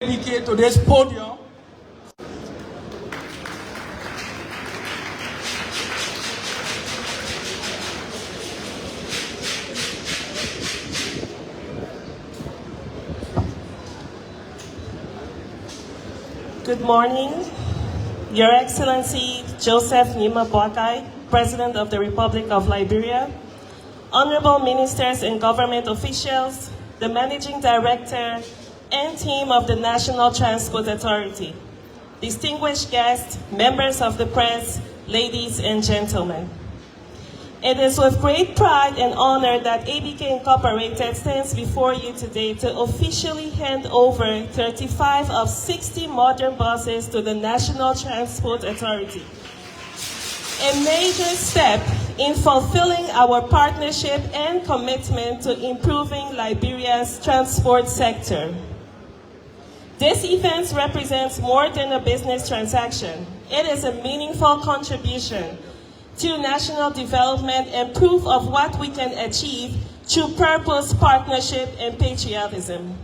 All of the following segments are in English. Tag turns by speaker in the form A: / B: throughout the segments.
A: dedicate to this podium.
B: Good morning, Your Excellency Joseph Nima Boakai, President of the Republic of Liberia, honorable ministers and government officials, the Managing Director and team of the National Transport Authority, distinguished guests, members of the press, ladies and gentlemen. It is with great pride and honor that ABK Incorporated stands before you today to officially hand over 35 of 60 modern buses to the National Transport Authority. A major step in fulfilling our partnership and commitment to improving Liberia's transport sector. This event represents more than a business transaction. It is a meaningful contribution to national development and proof of what we can achieve through purpose, partnership, and patriotism.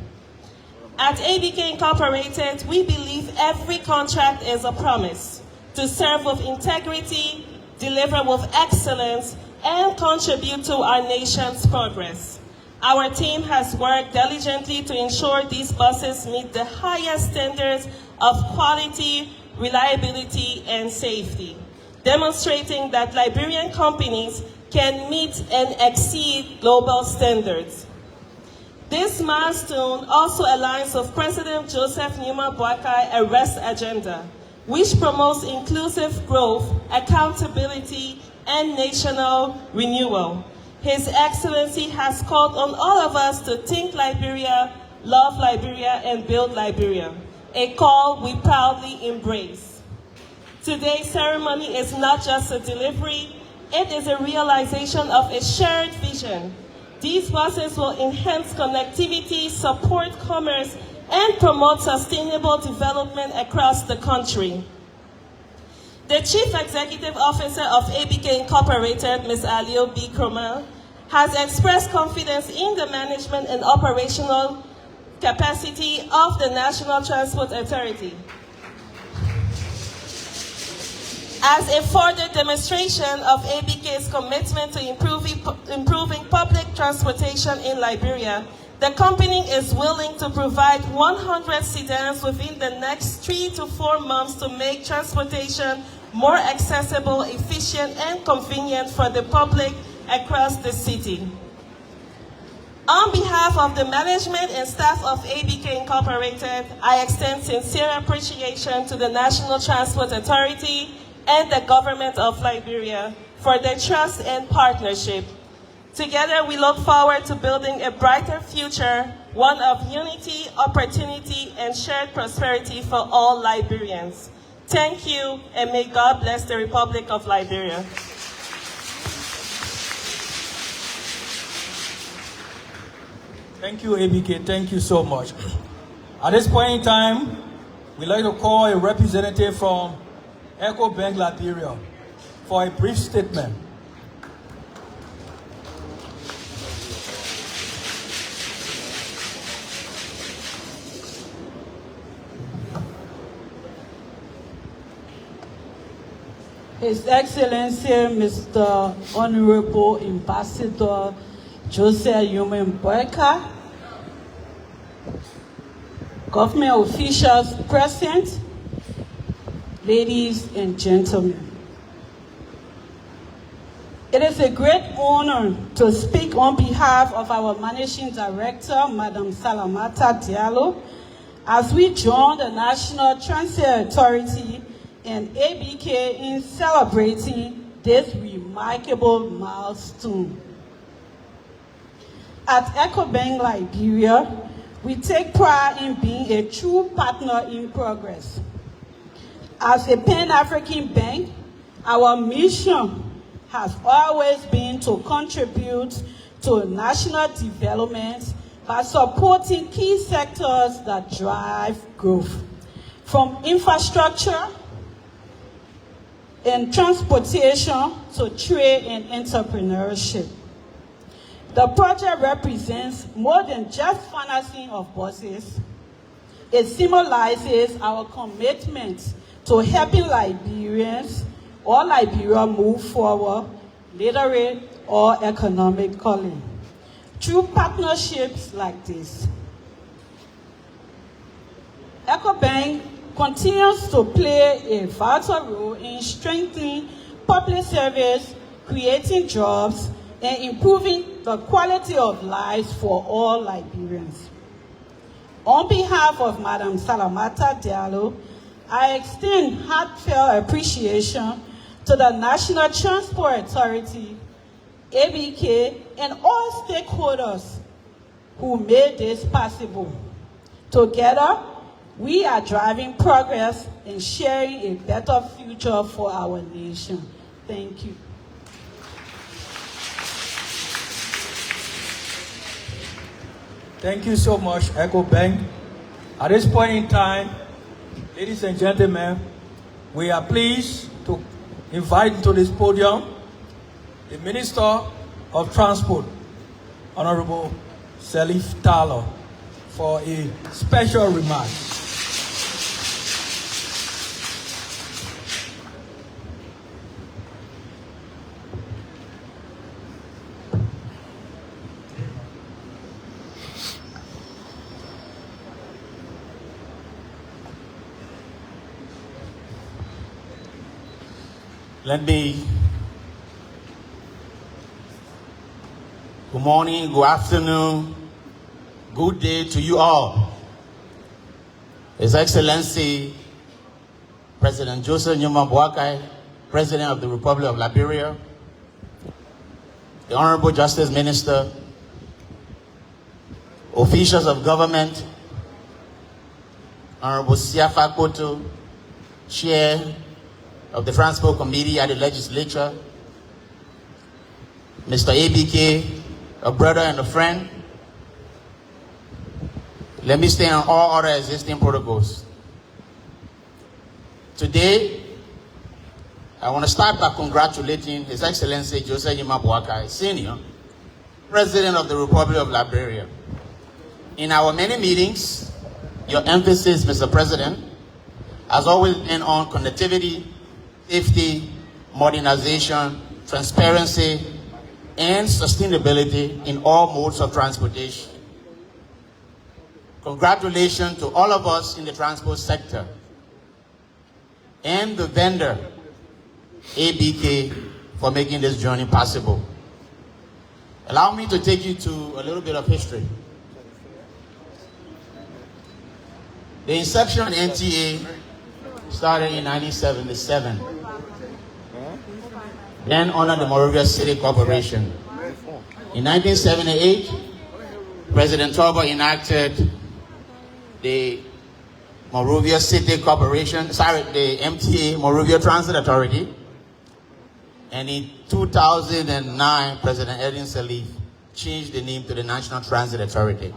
B: At ABK Incorporated, we believe every contract is a promise to serve with integrity, deliver with excellence, and contribute to our nation's progress. Our team has worked diligently to ensure these buses meet the highest standards of quality, reliability, and safety, demonstrating that Liberian companies can meet and exceed global standards. This milestone also aligns with President Joseph Nima Boakai Arrest Agenda, which promotes inclusive growth, accountability, and national renewal. His Excellency has called on all of us to think Liberia, love Liberia, and build Liberia, a call we proudly embrace. Today's ceremony is not just a delivery, it is a realization of a shared vision. These buses will enhance connectivity, support commerce, and promote sustainable development across the country. The Chief Executive Officer of ABK Incorporated, Ms. Alio B. Kromel, has expressed confidence in the management and operational capacity of the National Transport Authority. As a further demonstration of ABK's commitment to improving public transportation in Liberia, the company is willing to provide 100 sedans within the next 3 to 4 months to make transportation more accessible, efficient, and convenient for the public across the city. On behalf of the management and staff of ABK Incorporated, I extend sincere appreciation to the National Transport Authority and the government of Liberia for their trust and partnership. Together, we look forward to building a brighter future, one of unity, opportunity, and shared prosperity for all Liberians. Thank you, and may God bless the Republic of Liberia.
A: Thank you, ABK. Thank you so much. At this point in time, we'd like to call a representative from EcoBank Liberia for a brief statement.
C: His Excellency, Mr. Honorable Ambassador Joseph Nima Boakai, government officials present, ladies and gentlemen. It is a great honor to speak on behalf of our Managing Director, Madam Salamata Diallo, as we join the National Transit Authority and ABK in celebrating this remarkable milestone. At EcoBank Liberia, we take pride in being a true partner in progress. As a Pan-African bank, our mission has always been to contribute to national development by supporting key sectors that drive growth, from infrastructure and transportation to trade and entrepreneurship. The project represents more than just financing of buses. It symbolizes our commitment to helping Liberians or Liberia move forward, literally or economically, through partnerships like this. EcoBank continues to play a vital role in strengthening public service, creating jobs, and improving the quality of lives for all Liberians. On behalf of Madam Salamata Diallo, I extend heartfelt appreciation to the National Transport Authority, ABK, and all stakeholders who made this possible. Together, we are driving progress and sharing a better future for our nation. Thank you.
A: Thank you so much, EcoBank. At this point in time, ladies and gentlemen, we are pleased to invite to this podium the Minister of Transport, Honorable Salif Talo, for a special remark.
D: Good morning, good afternoon, good day to you all. His Excellency, President Joseph Nyuma Boakai, President of the Republic of Liberia, the Honorable Justice Minister, officials of government, Honorable Siafa Koto, Chair of the Transport Committee at the Legislature, Mr. ABK, a brother and a friend. Let me stay on all other existing protocols. Today, I want to start by congratulating His Excellency Joseph Nyuma Boakai, Sr., President of the Republic of Liberia. In our many meetings, your emphasis, Mr. President, has always been on connectivity, safety, modernization, transparency, and sustainability in all modes of transportation. Congratulations to all of us in the transport sector and the vendor, ABK, for making this journey possible. Allow me to take you to a little bit of history. The inception of NTA started in 1977. Then under the Monrovia City Corporation. In 1978, President Turbo enacted the Monrovia City Corporation, the MTA, Monrovia Transit Authority. And in 2009, President Edwin Salif changed the name to the National Transit Authority.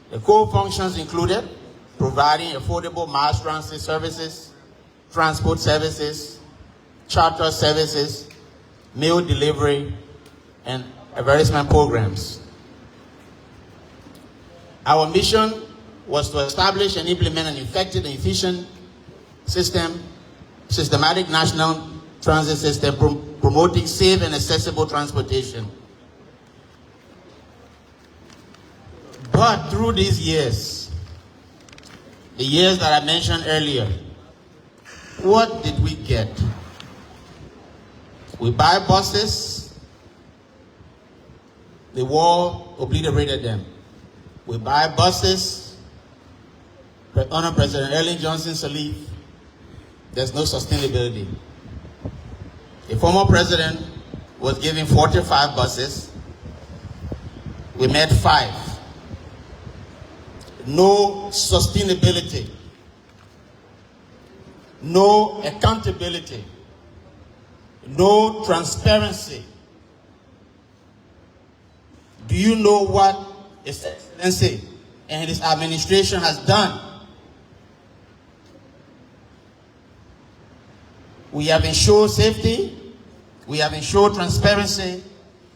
D: The core functions included providing affordable mass transit services, transport services, charter services, meal delivery, and advertisement programs. Our mission was to establish and implement an effective and efficient systematic national transit system promoting safe and accessible transportation. But through these years, the years that I mentioned earlier, what did we get? We buy buses, the war obliterated them. We buy buses, under President Ellen Johnson Sirleaf, there's no sustainability. The former president was given 45 buses, we made 5. No sustainability, no accountability, no transparency. Do you know what His Excellency and his administration has done? We have ensured safety, we have ensured transparency,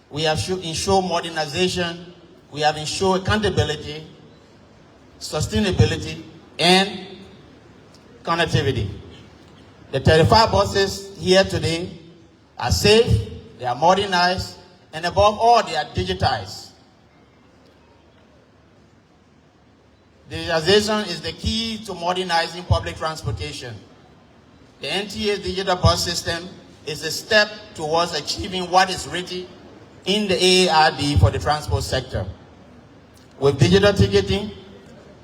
D: we have ensured modernization, we have ensured accountability, sustainability, and connectivity. The 35 buses here today are safe, they are modernized, and above all, they are digitized. Digitization is the key to modernizing public transportation. The NTA's digital bus system is a step towards achieving what is written in the AARD for the transport sector. With digital ticketing,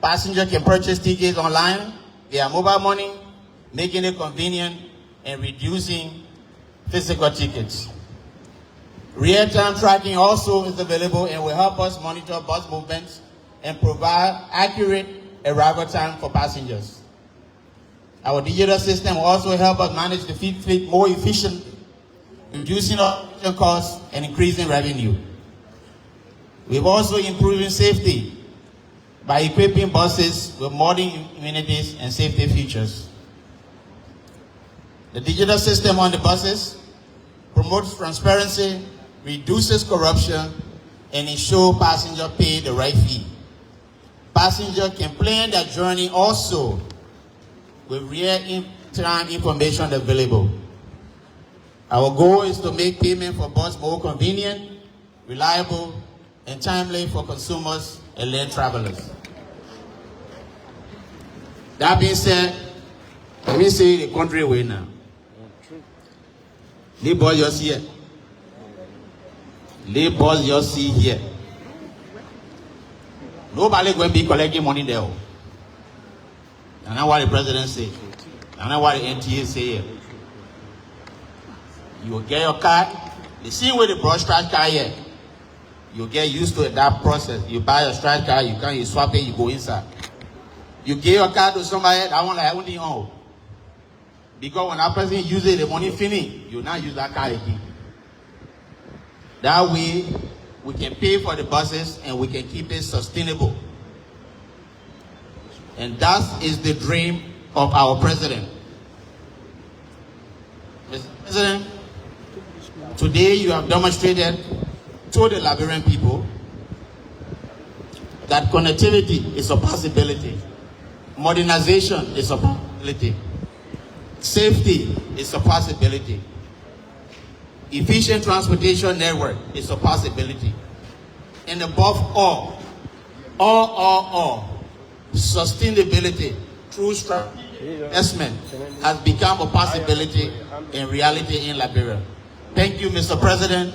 D: passengers can purchase tickets online via mobile money, making it convenient and reducing physical tickets. Real-time tracking also is available and will help us monitor bus movements and provide accurate arrival time for passengers. Our digital system will also help us manage the fleet more efficiently, reducing operation costs and increasing revenue. We've also improved safety by equipping buses with modern amenities and safety features. The digital system on the buses promotes transparency, reduces corruption, and ensures passengers pay the right fee. Passengers can plan their journey also with real-time information available. Our goal is to make payment for bus more convenient, reliable, and timely for consumers and land travelers. That being said, let me say the country way now. Labor just here. Labor just see here. Nobody going to be collecting money there. And that's what the president say. And that's what the NTA say here. You will get your card. The same way they brought scratch card here. You get used to that process. You buy a scratch card, you swap it, you go inside. You give your card to somebody, that one like only on. Because when that person uses the money finish, you now use that card again. That way, we can pay for the buses and we can keep it sustainable. And that is the dream of our president. Mr. President, today you have demonstrated to the Liberian people that connectivity is a possibility. Modernization is a possibility. Safety is a possibility. Efficient transportation network is a possibility. And above all, sustainability through investment has become a possibility and reality in Liberia. Thank you, Mr. President.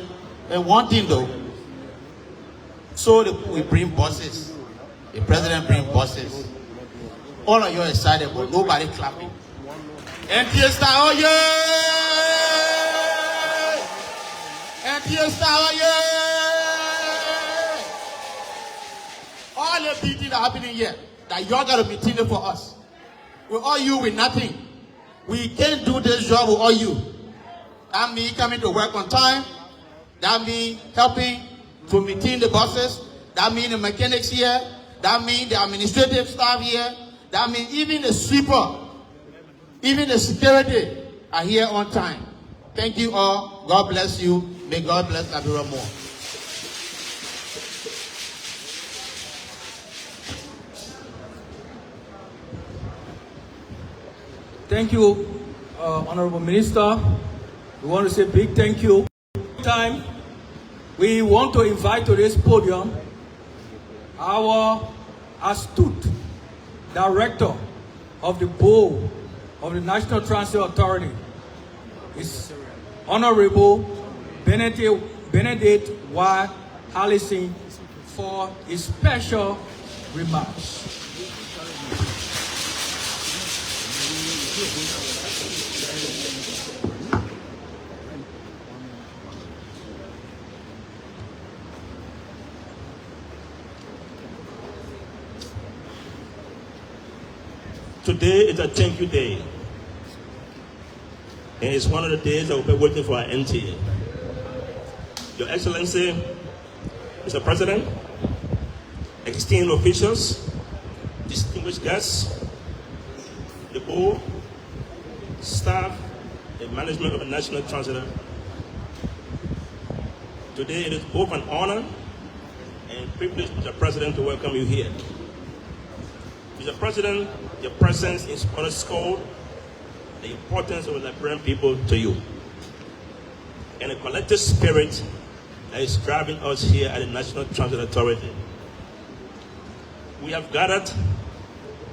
D: And one thing though, so we bring buses. The president brings buses. All of you are excited, but nobody clapping. NTA Star, oh yeah! NTA Star, oh yeah! All the big things are happening here. That you're going to be teaming for us. With all you, with nothing. We can't do this job with all you. That means coming to work on time. That means helping to maintain the buses. That means the mechanics here. That means the administrative staff here. That means even the sweeper, even the security are here on time. Thank you all. God bless you. May God bless Liberia more.
A: Thank you, Honorable Minister. We want to say big thank you. Time, we want to invite to this podium our astute Director of the Board of the National Transit Authority, is Honorable Benedict Y. Hallison, for his special remarks.
E: Today is a thank you day. And it's one of the days that we've been waiting for our NTA. Your Excellency, Mr. President, esteemed officials, distinguished guests, the board, staff, and management of the National Transit. Today it is both an honor and privilege, Mr. President, to welcome you here. Mr. President, your presence underscored the importance of the Liberian people to you and the collective spirit that is driving us here at the National Transit Authority. We have gathered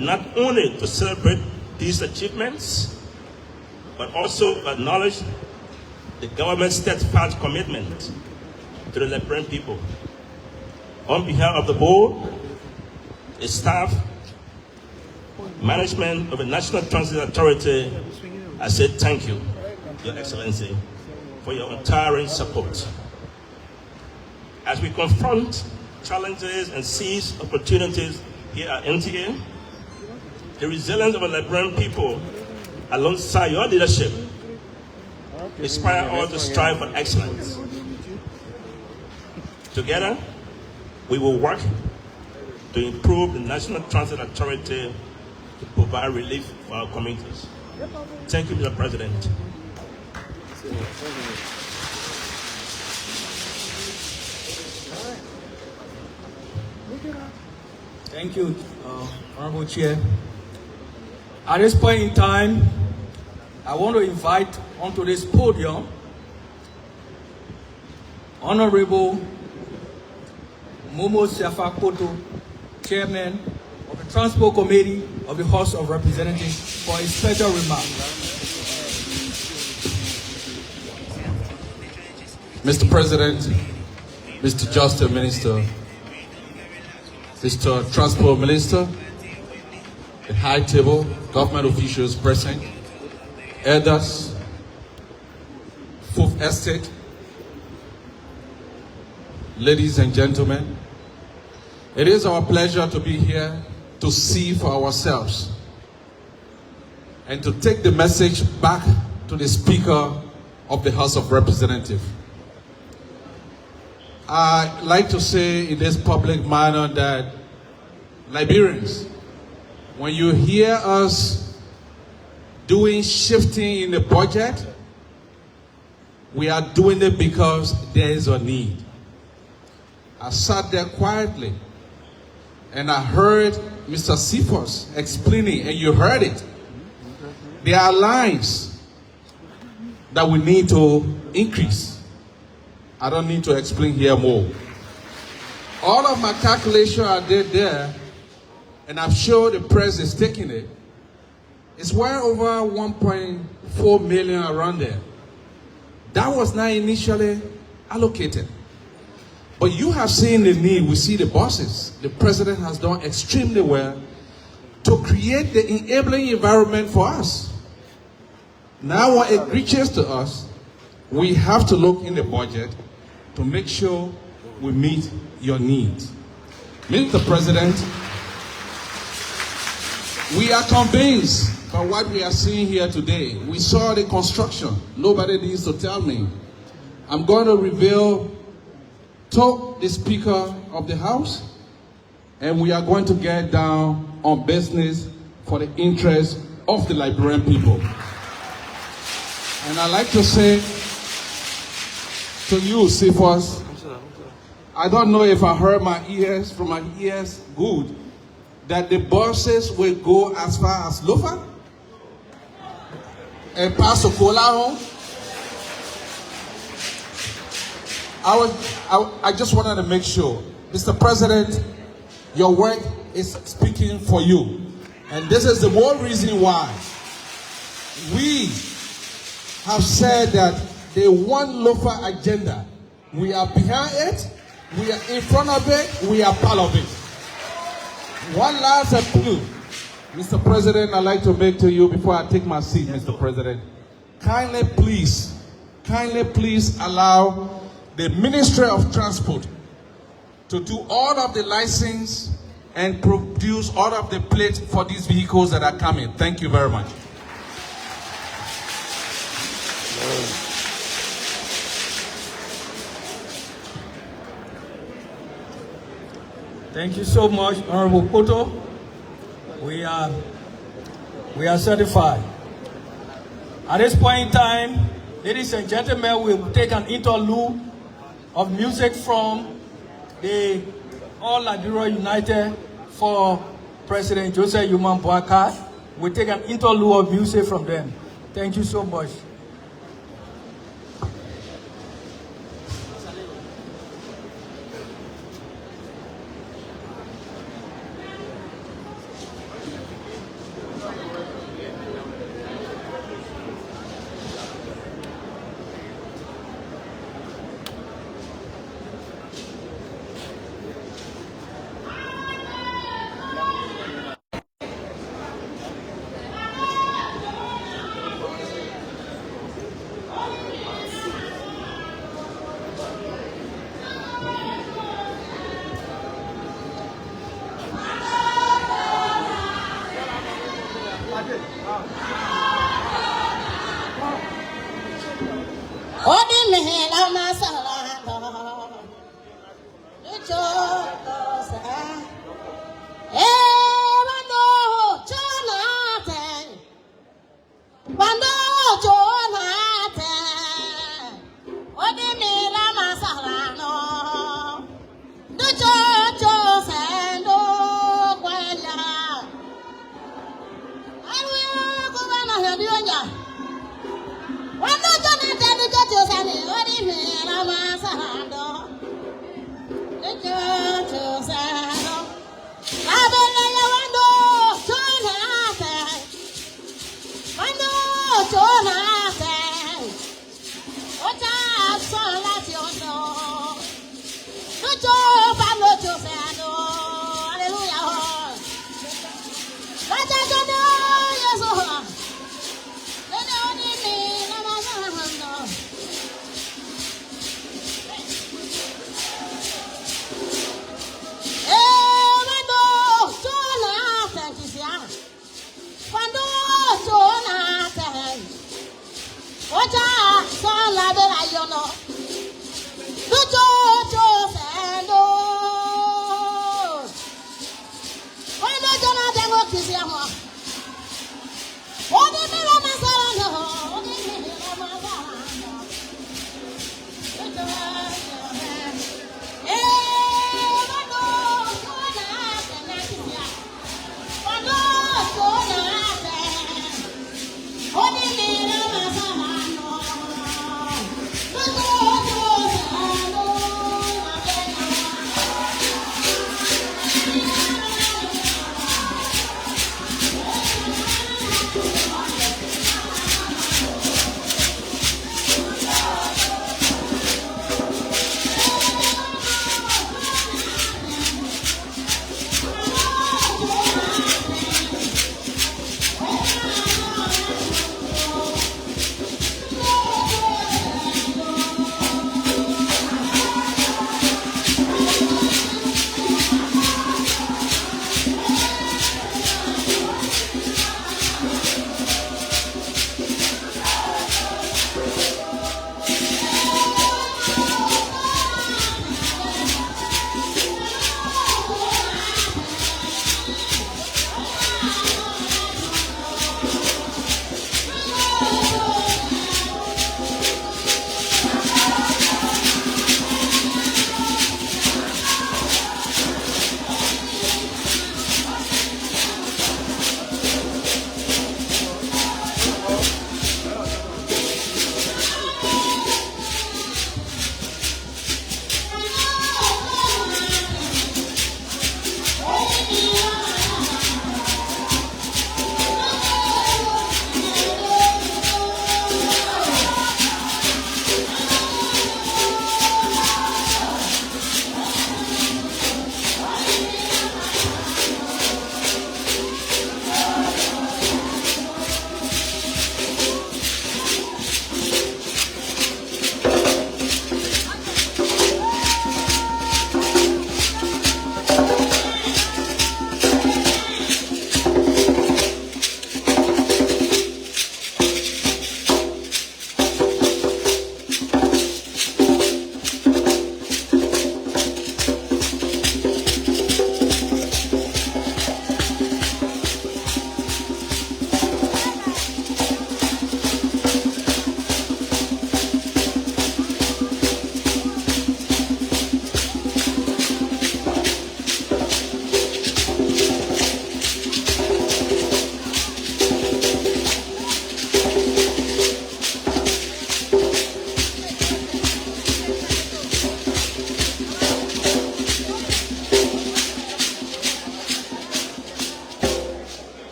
E: not only to celebrate these achievements, but also to acknowledge the government's steadfast commitment to the Liberian people. On behalf of the board, the staff, management of the National Transit Authority, I say thank you, Your Excellency, for your untiring support. As we confront challenges and seize opportunities here at NTA, the resilience of the Liberian people alongside your leadership inspire us to strive for excellence. Together, we will work to improve the National Transit Authority to provide relief for our communities. Thank you, Mr. President.
A: Thank you, Honorable Chair. At this point in time, I want to invite onto this podium Honorable Momo Siafa-Koto, Chairman of the Transport Committee of the House of Representatives, for his special remarks.
F: Mr. President, Mr. Justice Minister, Mr. Transport Minister, the High Table, government officials present, elders, Fourth Estate, ladies and gentlemen, it is our pleasure to be here to see for ourselves and to take the message back to the Speaker of the House of Representatives. I like to say in this public manner that Liberians, when you hear us doing shifting in the budget, we are doing it because there is a need. I sat there quietly and I heard Mr. Cephas explaining, and you heard it. There are lines that we need to increase. I don't need to explain here more. All of my calculations are there, and I'm sure the press is taking it. It's well over 1.4 million around there. That was not initially allocated. But you have seen the need. We see the bosses. The president has done extremely well to create the enabling environment for us. Now when it reaches to us, we have to look in the budget to make sure we meet your needs. Mr. President, we are convinced by what we are seeing here today. We saw the construction. Nobody needs to tell me. I'm going to reveal to the Speaker of the House, and we are going to get down on business for the interest of the Liberian people. And I'd like to say to you, Cephas, I don't know if I heard from my ears good, that the buses will go as far as Lofa and pass to Kola. I just wanted to make sure, Mr. President, your work is speaking for you. And this is the more reason why we have said that the one Lofa agenda, we are behind it, we are in front of it, we are part of it. One last appeal, Mr. President, I'd like to make to you before I take my seat, Mr. President. Kindly please allow the Ministry of Transport to do all of the license and produce all of the plates for these vehicles that are coming. Thank you very much.
A: Thank you so much, Honorable Koto. We are certified. At this point in time, ladies and gentlemen, we will take an interlude of music from the All Liberia United for President Joseph Yuma Boakai. We'll take an interlude of music from them. Thank you so much.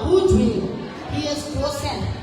G: good dream. He is Joseph.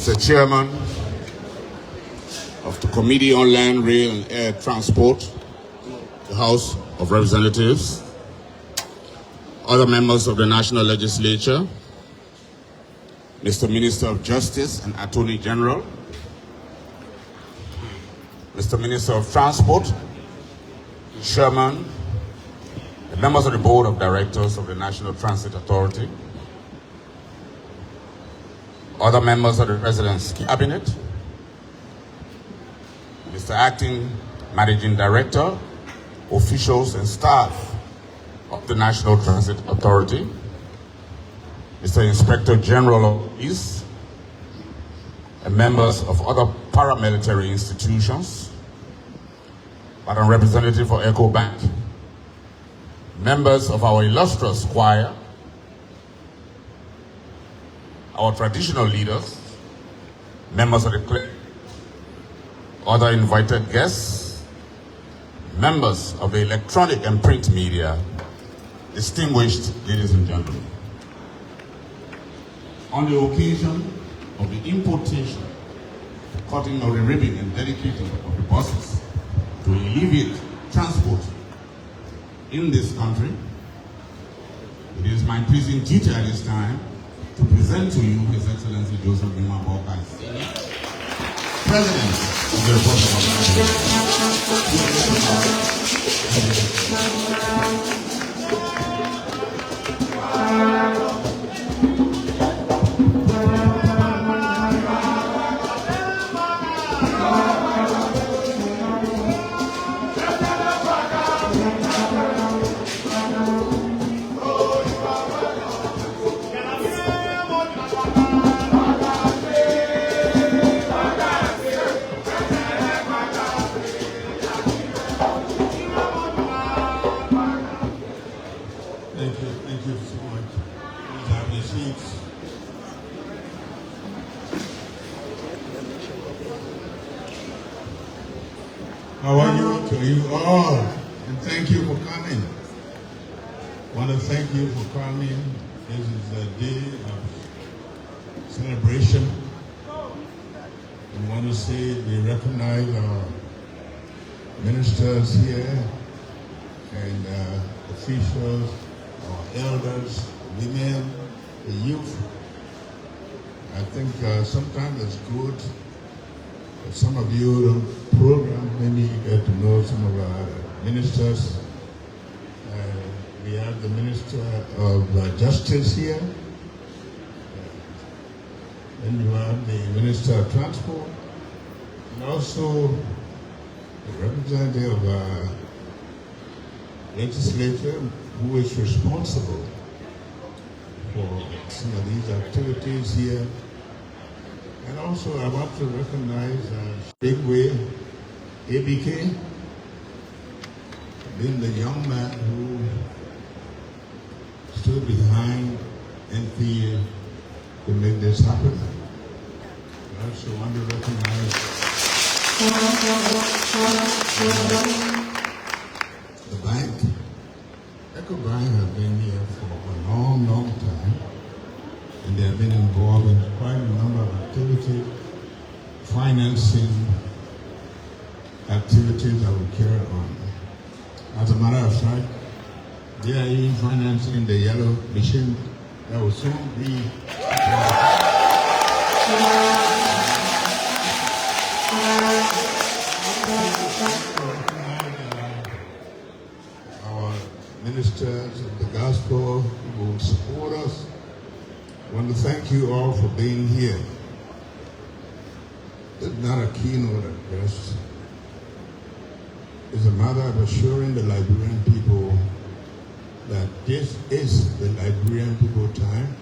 H: Mr. Chairman of the Committee on Land, Rail and Air Transport, the House of Representatives, other members of the National Legislature, Mr. Minister of Justice and Attorney General, Mr. Minister of Transport, Chairman, the members of the Board of Directors of the National Transit Authority, other members of the President's Cabinet, Mr. Acting Managing Director, officials and staff of the National Transit Authority, Mr. Inspector General of Police, and members of other paramilitary institutions, Madam Representative for Echo Bank, members of our illustrious choir, our traditional leaders, members of the clergy, other invited guests, members of the electronic and print media, distinguished ladies and gentlemen. On the occasion of the importation, cutting of the ribbon and dedicating of the buses to alleviate transport in this country, it is my pleasing duty at this time to present to you His Excellency Joseph Nyuma Boakai, President of the Republic
I: Thank you so much. Please have your seats. How are you to you all? And thank you for coming. I want to thank you for coming. This is a day of celebration. I want to say we recognize our ministers here and officials, our elders, women, the youth. I think sometimes it's good that some of you don't program, maybe you get to know some of our ministers. We have the Minister of Justice here. Then you have the Minister of Transport, and also the representative of our legislature who is responsible for some of these activities here. And also I want to recognize Bigway ABK, being the young man who stood behind NPA to make this happen. I also want to recognize the bank. Echo Bank has been here for a long, long time, and they have been involved in quite a number of activities, financing activities that we carry on. As a matter of fact, they are even financing the yellow machine that will soon be our ministers of the gospel who will support us. I want to thank you all for being here. This is not a keynote address. as a matter of assuring the Liberian people that this is the Liberian people time.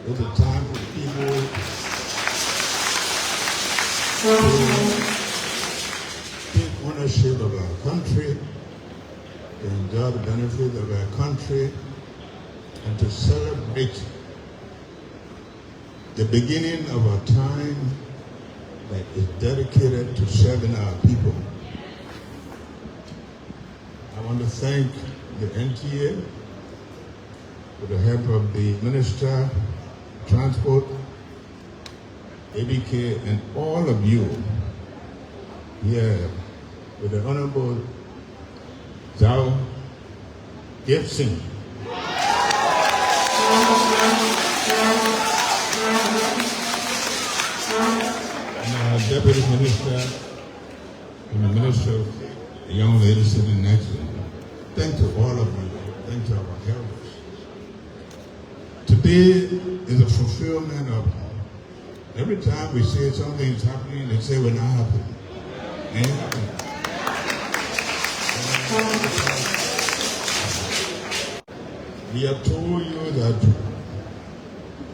I: It's a time for people to take ownership of our country, to enjoy the benefits of our country, and to celebrate the beginning of a time that is dedicated to serving our people. I want to thank the NTA with the help of the Minister of Transport, ABK, and all of you here with the Honorable Zhao Gibson. And our Deputy Minister and the Minister of the young lady sitting next to me. Thank you all of you. Thank you our elders. Today is a fulfillment of every time we say something is happening, they say we're not happy. Ain't happening. We have told you that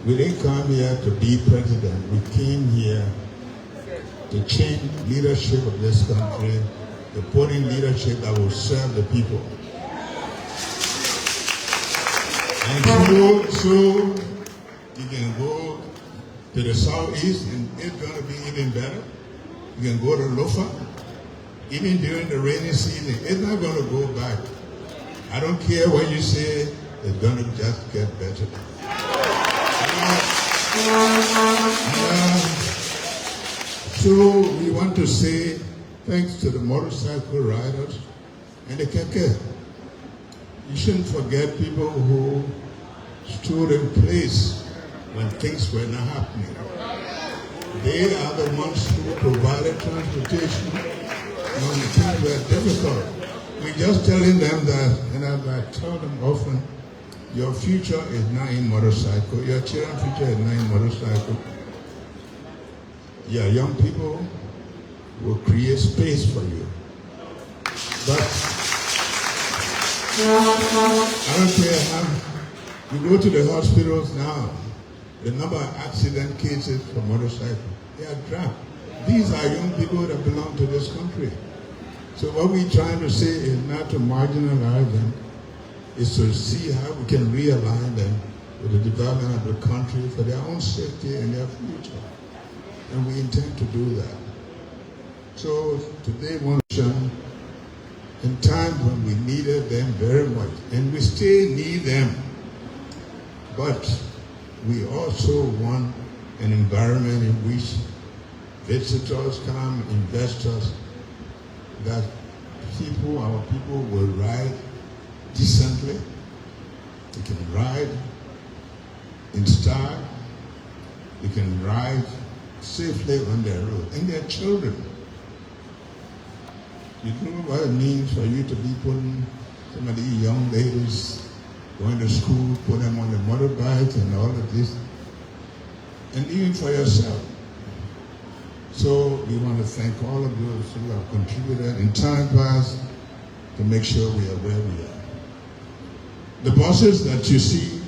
I: we didn't come here to be president. We came here to change leadership of this country, to put in leadership that will serve the people. And so you can go to the southeast and it's going to be even better. You can go to Lofa. Even during the rainy season, it's not going to go back. I don't care what you say, it's going to just get better. So we want to say thanks to the motorcycle riders and the keke. You shouldn't forget people who stood in place when things were not happening. They are the ones who provided transportation when things were difficult. We're just telling them that, and as I tell them often, your future is not in motorcycle. Your children's future is not in motorcycle. Yeah, young people will create space for you. But I don't care how you go to the hospitals now, the number of accident cases for motorcycles, they are dropped. These are young people that belong to this country. So what we're trying to say is not to marginalize them, is to see how we can realign them with the development of the country for their own safety and their future. And we intend to do that. So today, one nation, in times when we needed them very much, and we still need them, but we also want an environment in which visitors come, investors, that people, our people will ride decently, they can ride in style, they can ride safely on their road, and their children. You know what it means for you to be putting some of these young ladies going to school, put them on the motorbikes and all of this, and even for yourself. So we want to thank all of those who have contributed in time past to make sure we are where we are. The buses that you see,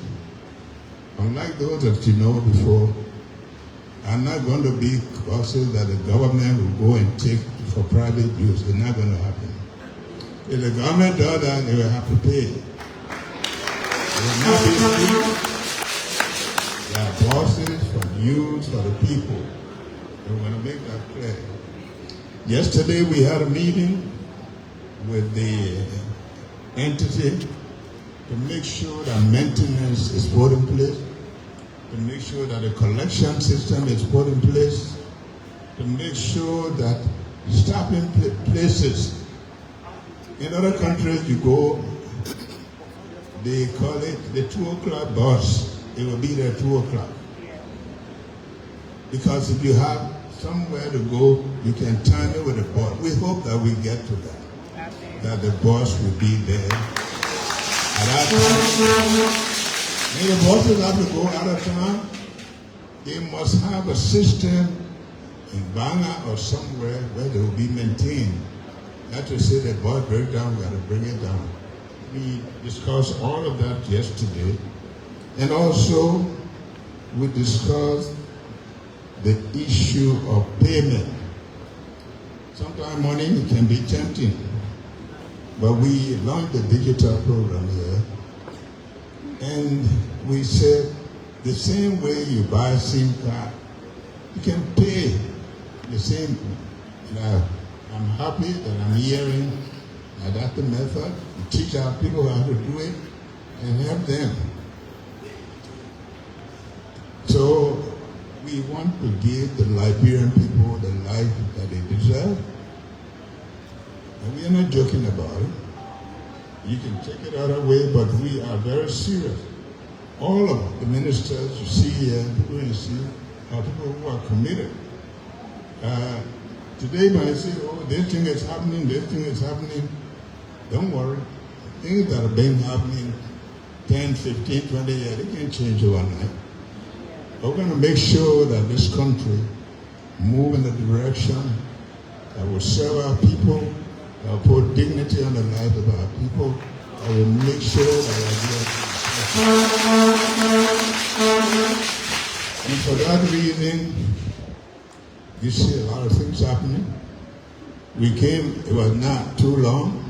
I: unlike those that you know before, are not going to be buses that the government will go and take for private use. It's not going to happen. If the government does that, they will have to pay. It will not be free. They are buses for use for the people. And we're going to make that clear. Yesterday we had a meeting with the entity to make sure that maintenance is put in place, to make sure that the collection system is put in place, to make sure that stopping places. In other countries you go, they call it the 2 o'clock bus. It will be there 2 o'clock. Because if you have somewhere to go, you can time it with the bus. We hope that we get to that the bus will be there at that time. And the buses have to go out of town. They must have a system in Banga or somewhere where they will be maintained. Not to say that boy break down, we got to bring it down. We discussed all of that yesterday. And also, we discussed the issue of payment. Sometimes money can be tempting, but we launched the digital program here, and we said the same way you buy a SIM card, you can pay the same. I'm happy that I'm hearing that that's the method. We teach our people how to do it and help them. So we want to give the Liberian people the life that they deserve. And we are not joking about it. You can take it other way, but we are very serious. All of the ministers you see here, people you see, are people who are committed. Today when I say, oh, this thing is happening, this thing is happening, don't worry. Things that have been happening 10, 15, 20 years, they can't change overnight. We're going to make sure that this country move in the direction that will serve our people, that will put dignity on the lives of our people, that will make sure that and for that reason, you see a lot of things happening. We came, it was not too long,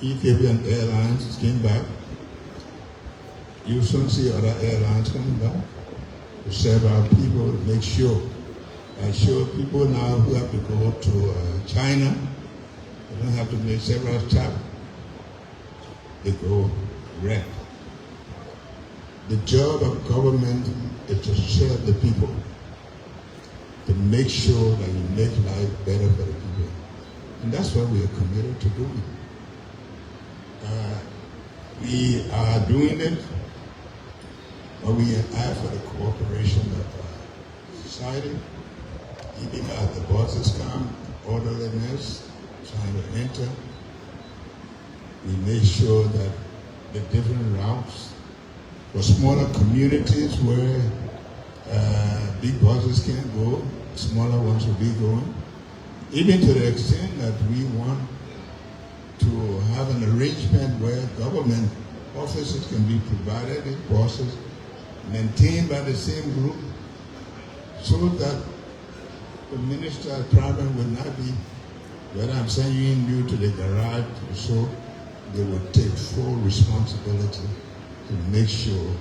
I: Ethiopian Airlines came back. You soon see other airlines coming back to serve our people, to make sure. I show people now who have to go to China, they don't have to make several stops. They go direct. The job of government is to serve the people, to make sure that you make life better for the people. And that's what we are committed to doing. We are doing it, but we ask for the cooperation of society. Even as the buses come, orderliness, trying to enter, we make sure that the different routes for smaller communities where big buses can't go, smaller ones will be going. Even to the extent that we want to have an arrangement where government offices can be provided in buses maintained by the same group, so that the minister's problem will not be whether I'm sending you to the garage or so. They will take full responsibility to make sure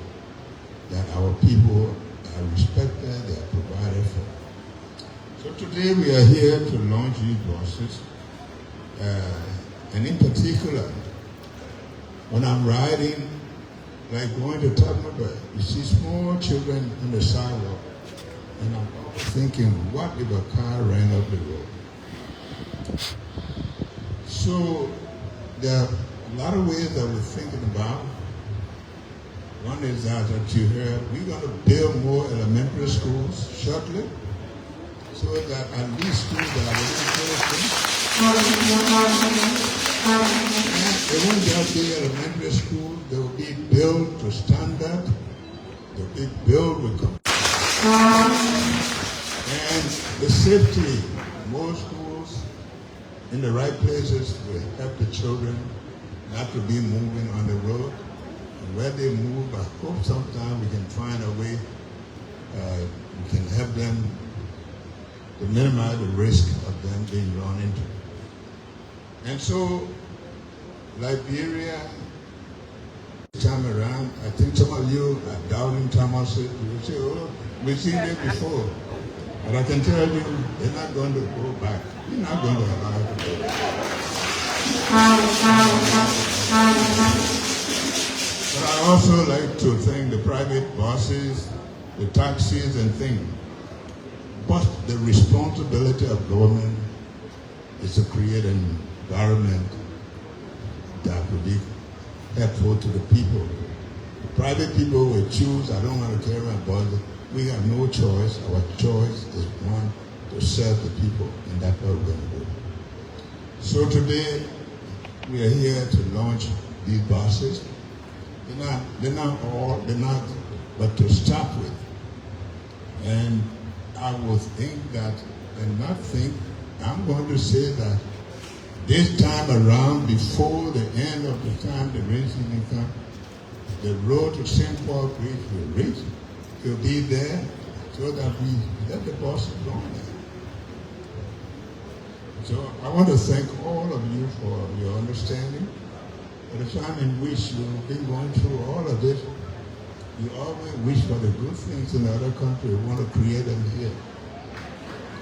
I: that our people are respected, they are provided for. So today we are here to launch these buses, and in particular, when I'm riding, like going to Tottenham, you see small children on the sidewalk, and I'm thinking, what if a car ran up the road? So there are a lot of ways that we're thinking about. One is that you heard, we're going to build more elementary schools shortly, so that at least schools that are they won't just be elementary schools, they will be built to standard, they'll be built with and the safety, more schools in the right places will help the children not to be moving on the road. And where they move, I hope sometime we can find a way we can help them to minimize the risk of them being run into. And so, Liberia, this time around, I think some of you are doubting Thomas. You will say, oh, we've seen it before. But I can tell you, they're not going to go back. They're not going to allow it to go back. But I also like to thank the private buses, the taxis and things. But the responsibility of government is to create an environment that will be helpful to the people. The private people will choose, I don't want to carry my bus. We have no choice. Our choice is one, to serve the people, and that's what we're going to do. So today, we are here to launch these buses. They're not, but to start with. And I will think that, and not think, I'm going to say that This time around, before the end of the time the rain season comes, the road to St. Paul Bridge will reach. He'll be there so that we let the buses go there. So I want to thank all of you for your understanding. At the time in which you've been going through all of this, you always wish for the good things in the other country. You want to create them here.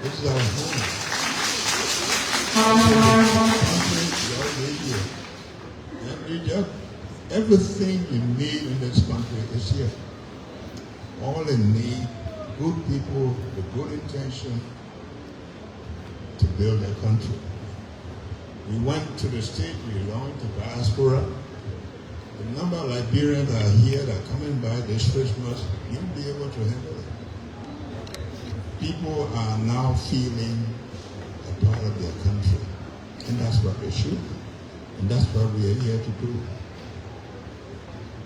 I: This is our home. Everything you need in this country is here. All in need, good people with good intention to build their country. We went to the state, we launched the diaspora. The number of Liberians that are here that are coming by this Christmas, you'll be able to handle it. People are now feeling a part of their country. And that's what they should do. And that's what we are here to do.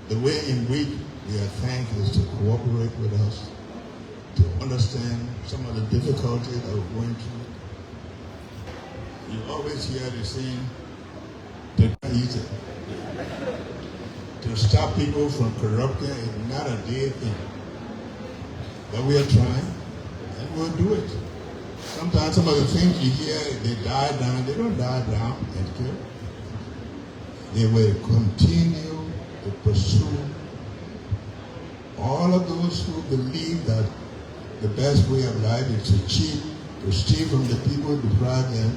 I: The way in which we are thanked is to cooperate with us, to understand some of the difficulties that we're going through. You always hear the saying, to easy. To stop people from corrupting is not a day thing. But we are trying, and we'll do it. Sometimes some of the things you hear, they die down. They don't die down and kill. They will continue to pursue all of those who believe that the best way of life is to cheat, to steal from the people, deprive them.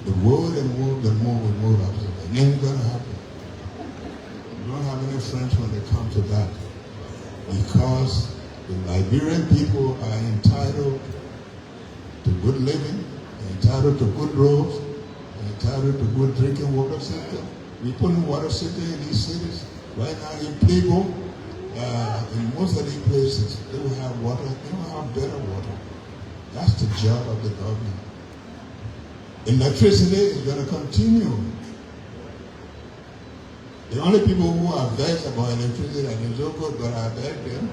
I: The world and move, the more we move up. It ain't gonna happen. We don't have any friends when they come to that. Because the Liberian people are entitled to good living, entitled to good roads, entitled to good drinking water system. We put in water system in these cities. Right now in Playbo, in most of these places, they don't have water, they don't have better water. That's the job of the government. Electricity is going to continue. The only people who are vexed about electricity and it's so good, but I beg them.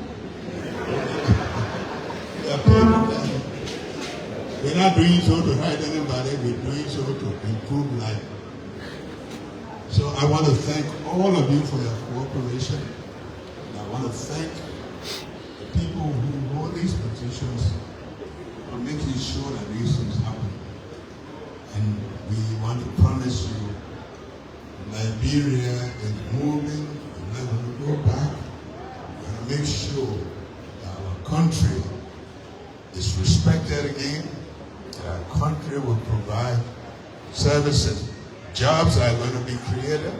I: They are paying for that. We're not doing so to hurt anybody, we're doing so to improve life. So I want to thank all of you for your cooperation. And I want to thank the people who hold these positions for making sure that these things happen. And we want to promise you Liberia is moving, and we're going to go back and make sure that our country is respected again, that our country will provide services. Jobs are going to be created.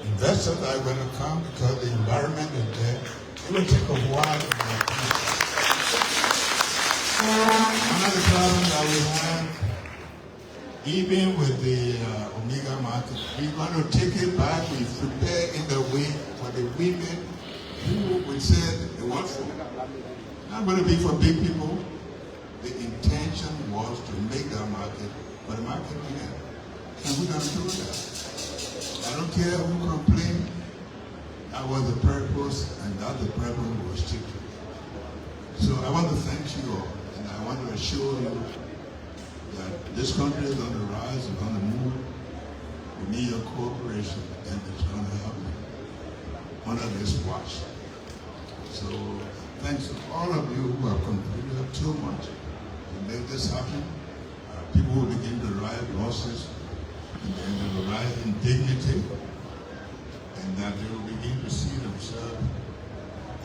I: Investors are going to come because the environment is there. It will take a while. Another problem that we have, even with the Omega market, we're going to take it back. We prepare in the way for the women who we said they want for. Not going to be for big people. The intention was to make that market for the market again. And we're going to do that. I don't care who complained. That was the purpose, and that the purpose was stick to. So I want to thank you all, and I want to assure you that this country is on the rise, it's going to move. We need your cooperation, and it's going to happen under this watch. So thanks to all of you who have contributed too much to make this happen. People will begin to write losses, and then they will rise in dignity, and that they will begin to see themselves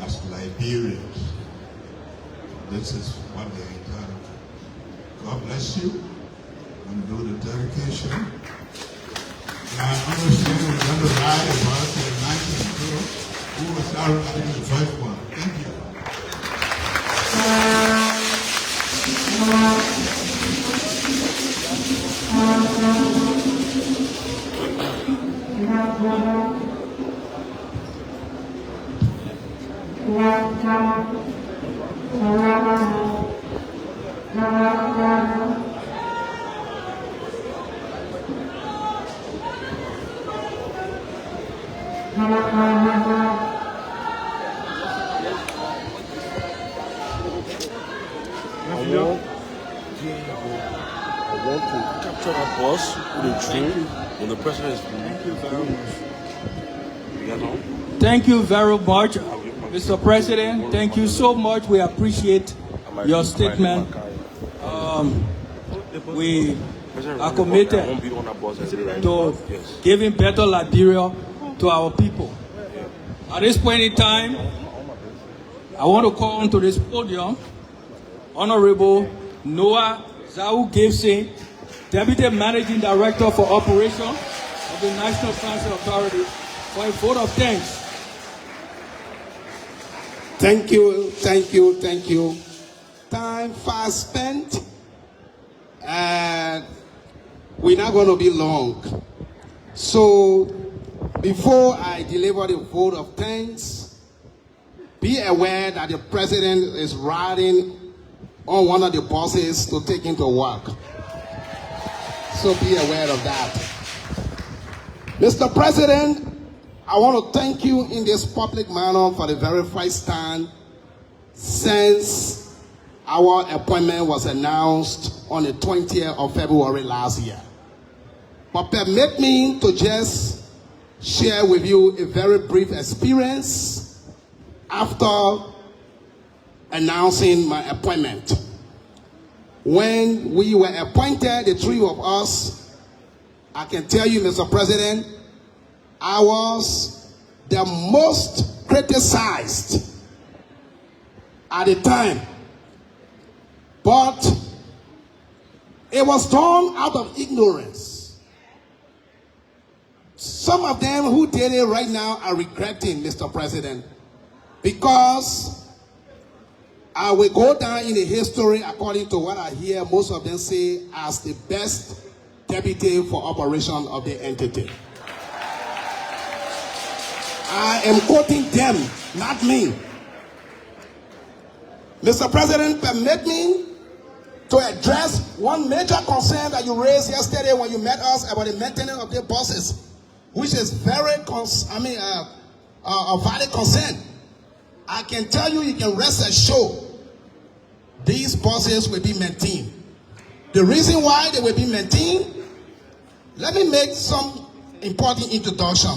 I: as Liberians. This is what they are entitled to. God bless you. I'm going to do the dedication. And I understand we're going to write about the 19th girl who will start writing the first one. Thank you.
J: want to capture that bus with a drone when the president is.
A: Thank you very much.
J: You know?
A: Thank you very much, Mr. President. Thank you so much. We appreciate your statement. We are committed to giving better Liberia to our people. At this point in time, I want to call onto this podium Honorable Noah Zau Gibson, Deputy Managing Director for Operations of the National Transit Authority, for a vote of thanks.
K: Thank you, thank you, thank you. Time fast spent, and we're not going to be long. So, before I deliver the vote of thanks, be aware that the president is riding on one of the buses to take him to work. So be aware of that. Mr. President, I want to thank you in this public manner for the very first time since our appointment was announced on the 20th of February last year. But permit me to just share with you a very brief experience after announcing my appointment. When we were appointed, the three of us, I can tell you, Mr. President, I was the most criticized at the time. But it was done out of ignorance. Some of them who did it right now are regretting, Mr. President, because I will go down in the history, according to what I hear most of them say, as the best deputy for operation of the entity. I am quoting them, not me. Mr. President, permit me to address one major concern that you raised yesterday when you met us about the maintenance of the buses, which is very, a valid concern. I can tell you, you can rest assured, these buses will be maintained. The reason why they will be maintained, let me make some important introduction.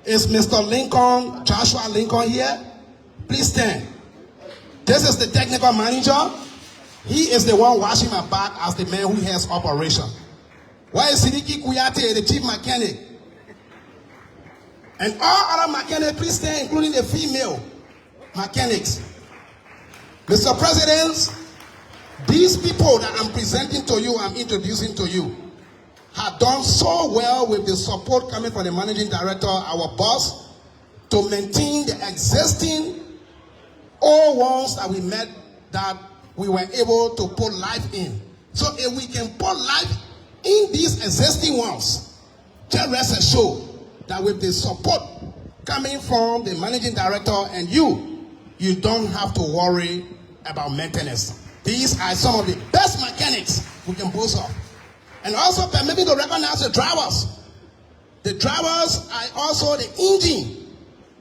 K: Is Mr. Lincoln, Joshua Lincoln here? Please stand. This is the technical manager. He is the one watching my back as the man who has operation. Why is Sidiki Kuyate, the chief mechanic? And all other mechanics, please stand, including the female mechanics. Mr. President, these people that I'm presenting to you, I'm introducing to you, have done so well with the support coming from the managing director, our boss, to maintain the existing old ones that we met, that we were able to put life in. So if we can put life in these existing ones, just rest assured that with the support coming from the managing director and you don't have to worry about maintenance. These are some of the best mechanics we can boast of. And also permit me to recognize the drivers. The drivers are also the engine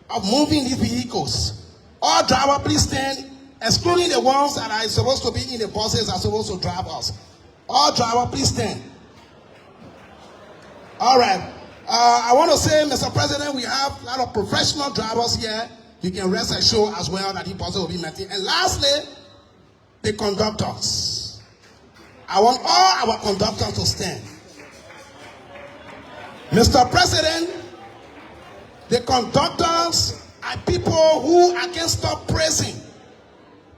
K: of moving these vehicles. All drivers, please stand, excluding the ones that are supposed to be in the buses are supposed to drive us. All drivers, please stand. All right. I want to say, Mr. President, we have a lot of professional drivers here. You can rest assured as well that the buses will be maintained. And lastly, the conductors. I want all our conductors to stand. Mr. President, the conductors are people who I can't stop praising.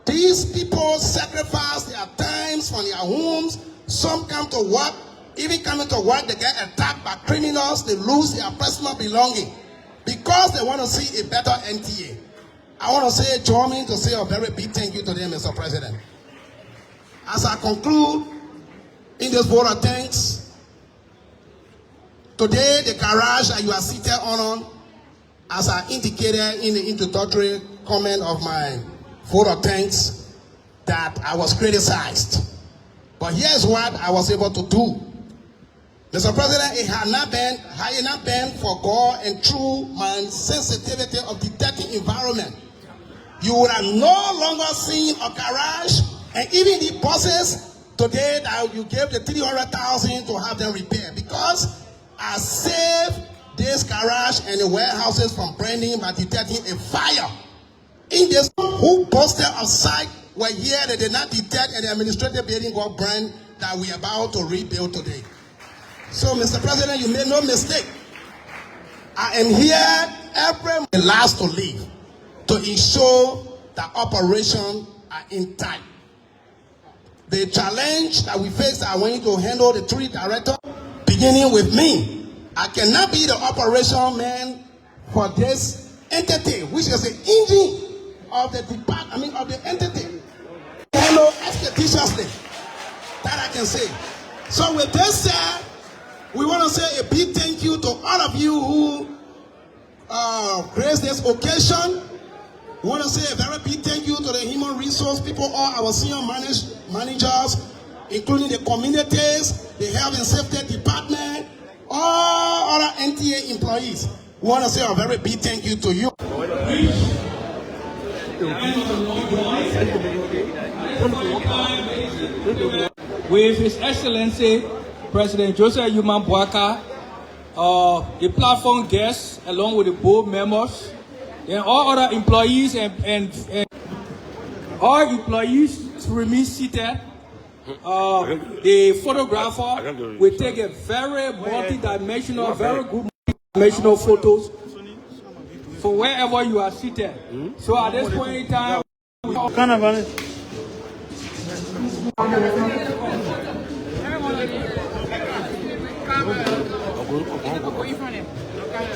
K: These people sacrifice their times from their homes. Some come to work. Even coming to work, they get attacked by criminals. They lose their personal belonging because they want to see a better NTA. I want to join me to say a very big thank you to them, Mr. President. As I conclude in this vote of thanks, today the garage that you are seated on, as I indicated in the introductory comment of my vote of thanks, that I was criticized. But here's what I was able to do. Mr. President, it had not been for God and through my sensitivity of detecting environment, you would have no longer seen a garage, and even the buses today that you gave the 300,000 to have them repaired, because I saved this garage and the warehouses from burning by detecting a fire. In this, who posted outside were here, they did not detect, and the administrative building got burned that we are about to rebuild today. So, Mr. President, you made no mistake. I am here every last to leave to ensure that operations are intact. The challenge that we face, I want you to handle the three directors, beginning with me. I cannot be the operation man for this entity, which is the engine of the department, of the entity. Handle expeditiously. That I can say. So with this said, we want to say a big thank you to all of you who graced this occasion. We want to say a very big thank you to the human resource people, all our senior managers, including the communities, the health and safety department, all other NTA employees. We want to say a very big thank you to you.
A: With His Excellency President Joseph Yuma Boakai, the platform guests, along with the board members, and all other employees and all employees to remain seated. The photographer will take a very multi-dimensional, very good multi-dimensional photos for wherever you are seated. So at this point in time,